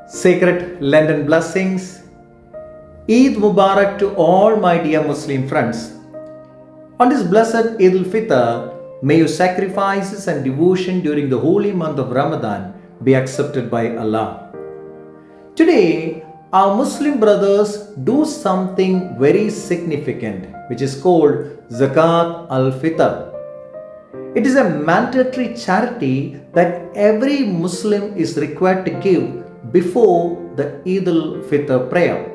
Sacred Lenten blessings. Eid Mubarak to all my dear Muslim friends. On this blessed Eid al-Fitr, may your sacrifices and devotion during the holy month of Ramadan be accepted by Allah. Today, our Muslim brothers do something very significant, which is called Zakat al-Fitr. It is a mandatory charity that every Muslim is required to give before the Eid al-Fitr prayer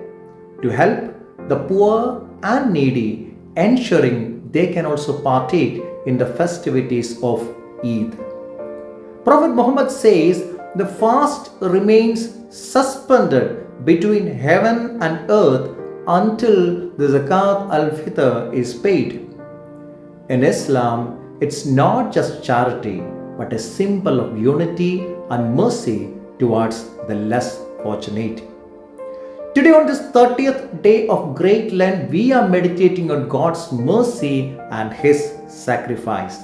to help the poor and needy, ensuring they can also partake in the festivities of Eid. Prophet Muhammad says the fast remains suspended between heaven and earth until the Zakat al-Fitr is paid. In Islam, it's not just charity, but a symbol of unity and mercy towards the less fortunate. Today, on this 30th day of Great Lent, we are meditating on God's mercy and His sacrifice.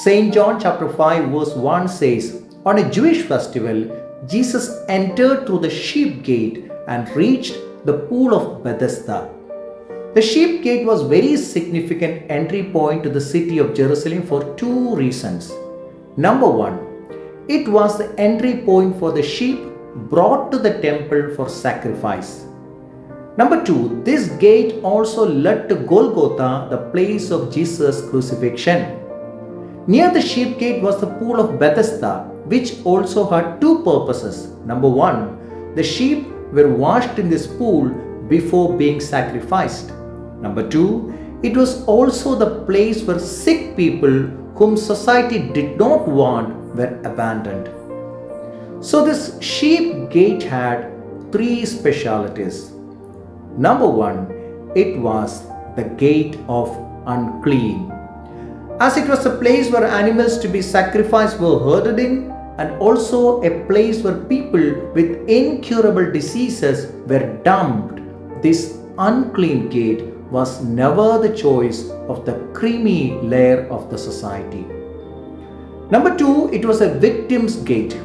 St. John chapter 5 verse 1 says, on a Jewish festival, Jesus entered through the sheep gate and reached the pool of Bethesda. The sheep gate was a very significant entry point to the city of Jerusalem for two reasons. Number one, it was the entry point for the sheep brought to the temple for sacrifice. Number two, this gate also led to Golgotha, the place of Jesus' crucifixion. Near the sheep gate was the pool of Bethesda, which also had two purposes. Number one, the sheep were washed in this pool before being sacrificed. Number two, it was also the place where sick people whom society did not want were abandoned. So this sheep gate had three specialities. Number one, it was the gate of unclean, as it was a place where animals to be sacrificed were herded in, and also a place where people with incurable diseases were dumped. This unclean gate was never the choice of the creamy layer of the society. Number two, it was a victim's gate.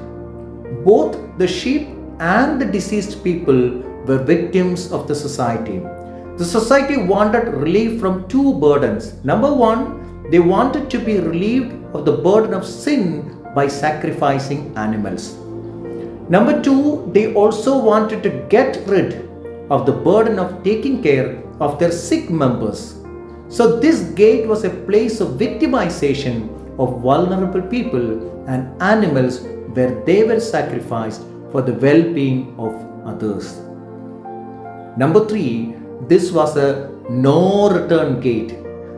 Both the sheep and the deceased people were victims of the society. The society wanted relief from two burdens. Number one, they wanted to be relieved of the burden of sin by sacrificing animals. Number two, they also wanted to get rid of the burden of taking care of their sick members. So this gate was a place of victimization of vulnerable people and animals where they were sacrificed for the well-being of others. Number three, this was a no-return gate.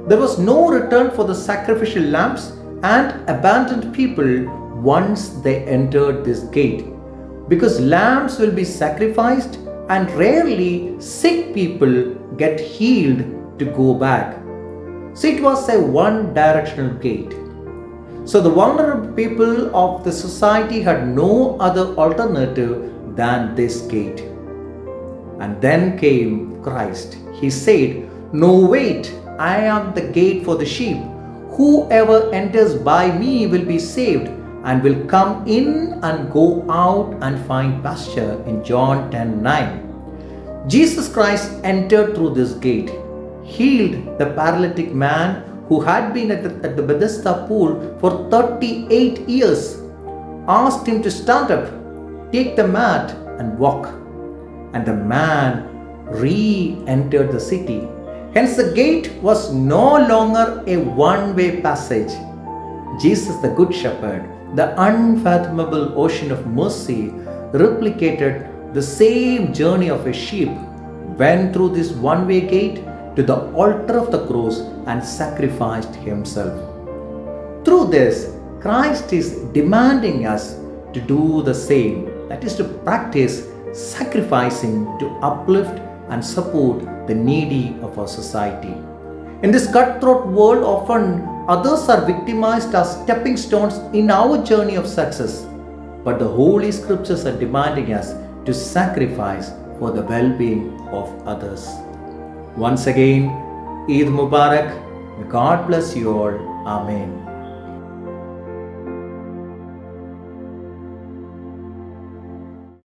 There was no return for the sacrificial lambs and abandoned people once they entered this gate, because lambs will be sacrificed and rarely sick people get healed to go back. So it was a one-directional gate. So the vulnerable people of the society had no other alternative than this gate. And then came Christ. He said, "No, wait, I am the gate for the sheep. Whoever enters by me will be saved and will come in and go out and find pasture," in John 10:9. Jesus Christ entered through this gate, healed the paralytic man who had been at the Bethesda pool for 38 years, asked him to stand up, take the mat and walk. And the man re-entered the city. Hence the gate was no longer a one-way passage. Jesus, the Good Shepherd, the unfathomable ocean of mercy, replicated the same journey of a sheep, went through this one-way gate to the altar of the cross and sacrificed himself. Through this, Christ is demanding us to do the same, that is to practice sacrificing to uplift and support the needy of our society. In this cutthroat world, often others are victimized as stepping stones in our journey of success, but the Holy Scriptures are demanding us to sacrifice for the well-being of others. Once again, Eid Mubarak. May God bless you all. Amen.